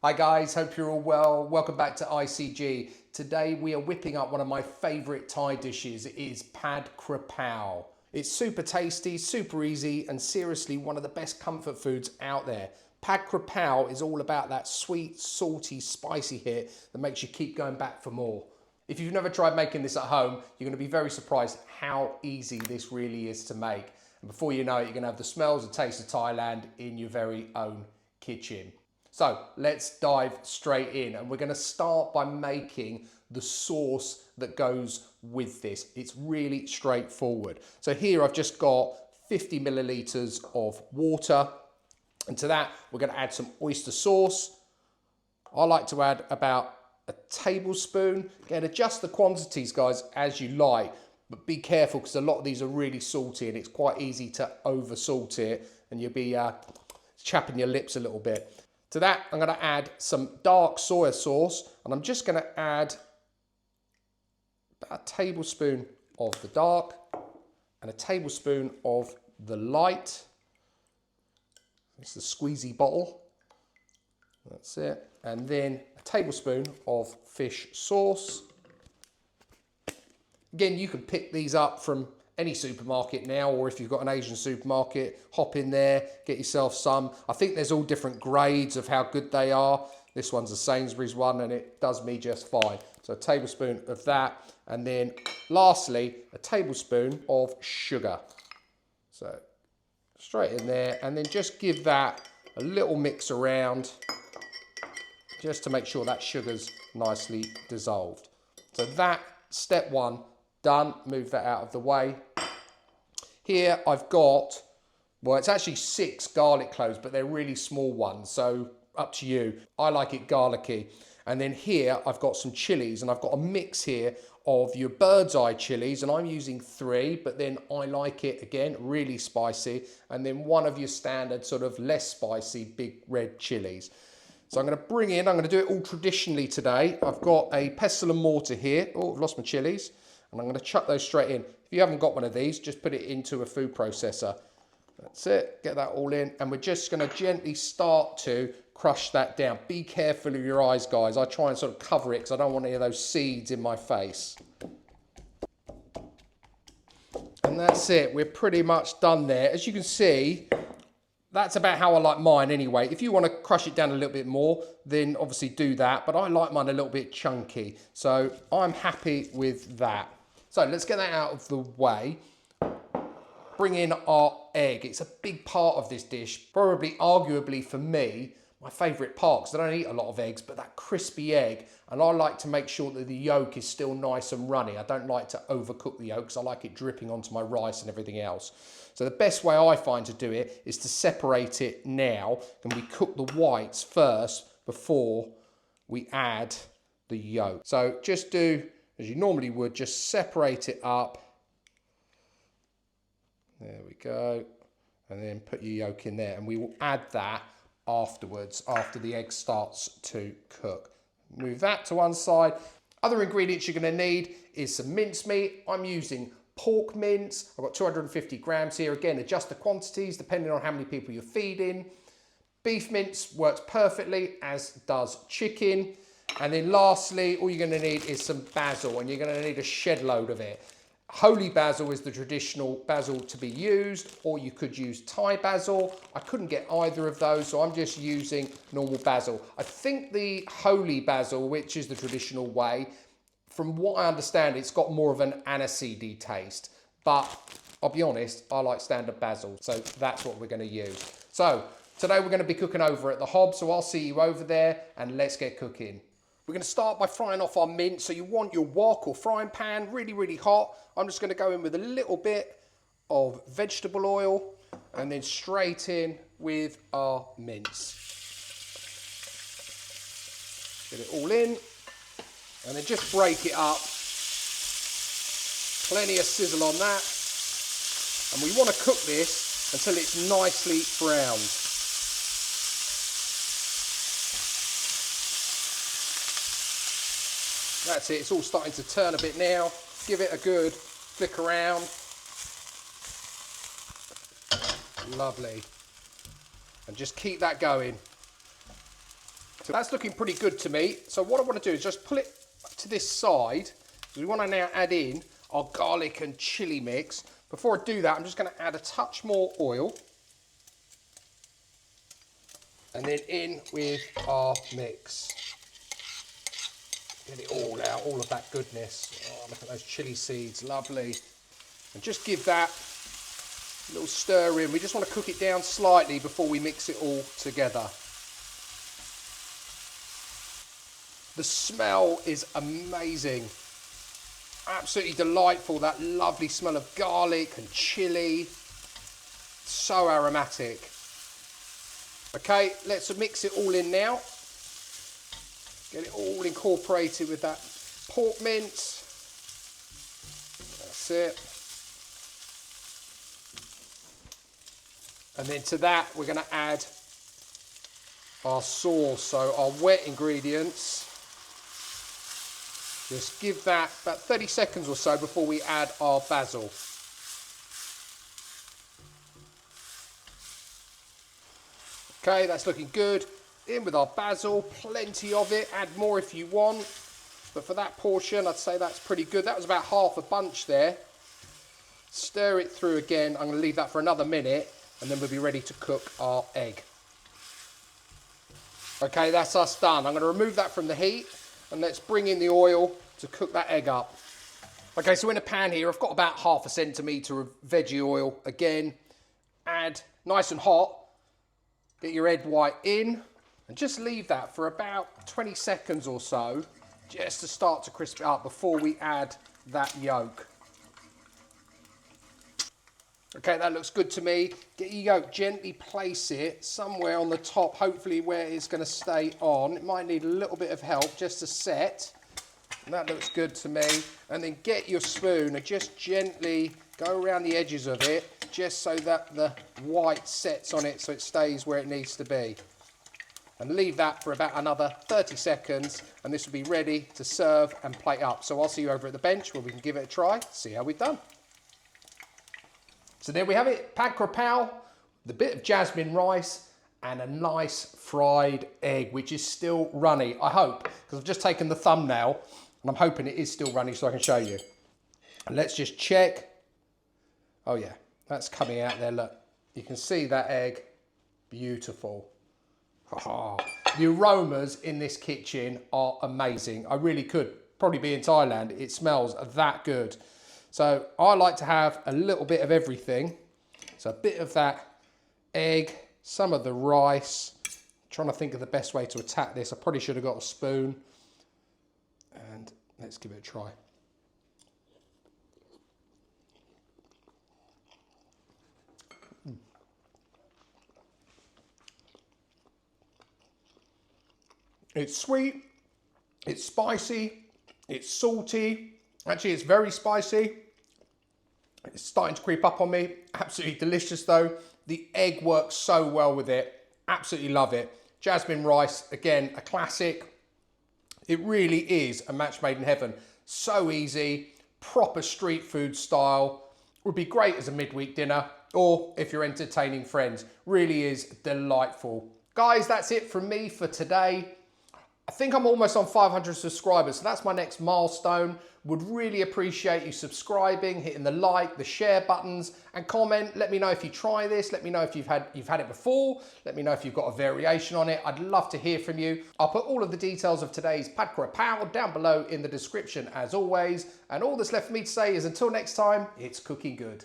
Hi guys, hope you're all well. Welcome back to ICG. Today we are whipping up one of my favourite Thai dishes. It is Pad Kra Pao. It's super tasty, super easy, and seriously one of the best comfort foods out there. Pad Kra Pao is all about that sweet, salty, spicy hit that makes you keep going back for more. If you've never tried making this at home, you're going to be very surprised how easy this really is to make. And before you know it, you're going to have the smells and taste of Thailand in your very own kitchen. So let's dive straight in, and we're going to start by making the sauce that goes with this. It's really straightforward. So here I've just got 50 millilitres of water, and to that we're going to add some oyster sauce. I like to add about a tablespoon. Again, adjust the quantities, guys, as you like, but be careful because a lot of these are really salty and it's quite easy to over salt it and you'll be chapping your lips a little bit. To that, I'm going to add some dark soy sauce, and I'm just going to add about a tablespoon of the dark and a tablespoon of the light. It's the squeezy bottle. That's it. And then a tablespoon of fish sauce. Again, you can pick these up from any supermarket now, or if you've got an Asian supermarket, hop in there, get yourself some. I think there's all different grades of how good they are. This one's a Sainsbury's one and it does me just fine. So a tablespoon of that, and then lastly, a tablespoon of sugar. So straight in there, and then just give that a little mix around just to make sure that sugar's nicely dissolved. So that, step one, done. Move that out of the way. Here I've got, well, it's actually 6 garlic cloves, but they're really small ones, so up to you. I like it garlicky. And then here I've got some chillies, and I've got a mix here of your bird's eye chillies, and I'm using 3, but then I like it, again, really spicy, and then one of your standard sort of less spicy big red chillies. So I'm going to bring in, I'm going to do it all traditionally today. I've got a pestle and mortar here. Oh, I've lost my chillies. And I'm going to chuck those straight in. If you haven't got one of these, just put it into a food processor. That's it, get that all in. And we're just going to gently start to crush that down. Be careful of your eyes, guys. I try and sort of cover it because I don't want any of those seeds in my face. And that's it, we're pretty much done there. As you can see, that's about how I like mine anyway. If you want to crush it down a little bit more, then obviously do that. But I like mine a little bit chunky. So I'm happy with that. So let's get that out of the way. Bring in our egg. It's a big part of this dish. Probably, arguably for me, my favourite part, because I don't eat a lot of eggs, but that crispy egg. And I like to make sure that the yolk is still nice and runny. I don't like to overcook the yolk because I like it dripping onto my rice and everything else. So the best way I find to do it is to separate it now, and we cook the whites first before we add the yolk. So just do as you normally would, just separate it up. There we go. And then put your yolk in there, and we will add that afterwards, after the egg starts to cook. Move that to one side. Other ingredients you're going to need is some mincemeat. I'm using pork mince. I've got 250 grams here. Again, adjust the quantities depending on how many people you're feeding. Beef mince works perfectly, as does chicken. And then lastly, all you're going to need is some basil, and you're going to need a shed load of it. Holy basil is the traditional basil to be used, or you could use Thai basil. I couldn't get either of those, so I'm just using normal basil. I think the holy basil, which is the traditional way, from what I understand, it's got more of an aniseedy taste, but I'll be honest, I like standard basil, so that's what we're going to use. So today we're going to be cooking over at the hob, so I'll see you over there, and let's get cooking. We're going to start by frying off our mince. So you want your wok or frying pan really, really hot. I'm just going to go in with a little bit of vegetable oil and then straight in with our mince. Get it all in and then just break it up. Plenty of sizzle on that. And we want to cook this until it's nicely browned. That's it, it's all starting to turn a bit now. Give it a good flick around. Lovely. And just keep that going. So that's looking pretty good to me. So what I want to do is just pull it to this side. We want to now add in our garlic and chilli mix. Before I do that, I'm just going to add a touch more oil. And then in with our mix. Get it all out, all of that goodness. Oh, look at those chilli seeds, lovely. And just give that a little stir in. We just want to cook it down slightly before we mix it all together. The smell is amazing. Absolutely delightful, that lovely smell of garlic and chilli. So aromatic. Okay, let's mix it all in now. Get it all incorporated with that pork mince. That's it. And then to that, we're going to add our sauce, so our wet ingredients. Just give that about 30 seconds or so before we add our basil. Okay, that's looking good. In with our basil, plenty of it. Add more if you want. But for that portion, I'd say that's pretty good. That was about half a bunch there. Stir it through again. I'm going to leave that for another minute, and then we'll be ready to cook our egg. Okay, that's us done. I'm going to remove that from the heat, and let's bring in the oil to cook that egg up. Okay, so in a pan here, I've got about half a centimetre of veggie oil. Again, add nice and hot. Get your egg white in and just leave that for about 20 seconds or so just to start to crisp it up before we add that yolk. Okay, that looks good to me. Get your yolk, gently place it somewhere on the top, hopefully where it's going to stay on. It might need a little bit of help just to set. And that looks good to me. And then get your spoon and just gently go around the edges of it, just so that the white sets on it so it stays where it needs to be. And leave that for about another 30 seconds and this will be ready to serve and plate up. So I'll see you over at the bench where we can give it a try, see how we've done. So there we have it, Pad Kra Pao, the bit of jasmine rice and a nice fried egg, which is still runny, I hope, because I've just taken the thumbnail and I'm hoping it is still runny so I can show you. And let's just check. Oh yeah, that's coming out there, look. You can see that egg, beautiful. Oh, the aromas in this kitchen are amazing. I really could probably be in Thailand. It smells that good. So I like to have a little bit of everything. So a bit of that egg, some of the rice. I'm trying to think of the best way to attack this. I probably should have got a spoon. And let's give it a try. It's sweet, it's spicy, it's salty. Actually, it's very spicy. It's starting to creep up on me. Absolutely delicious though. The egg works so well with it. Absolutely love it. Jasmine rice, again, a classic. It really is a match made in heaven. So easy, proper street food style. Would be great as a midweek dinner or if you're entertaining friends. Really is delightful. Guys, that's it from me for today. I think I'm almost on 500 subscribers, so that's my next milestone. Would really appreciate you subscribing, hitting the like, the share buttons, and comment. Let me know if you try this. Let me know if you've had it before. Let me know if you've got a variation on it. I'd love to hear from you. I'll put all of the details of today's Pad Kra Pao down below in the description as always. And all that's left for me to say is until next time, it's cooking good.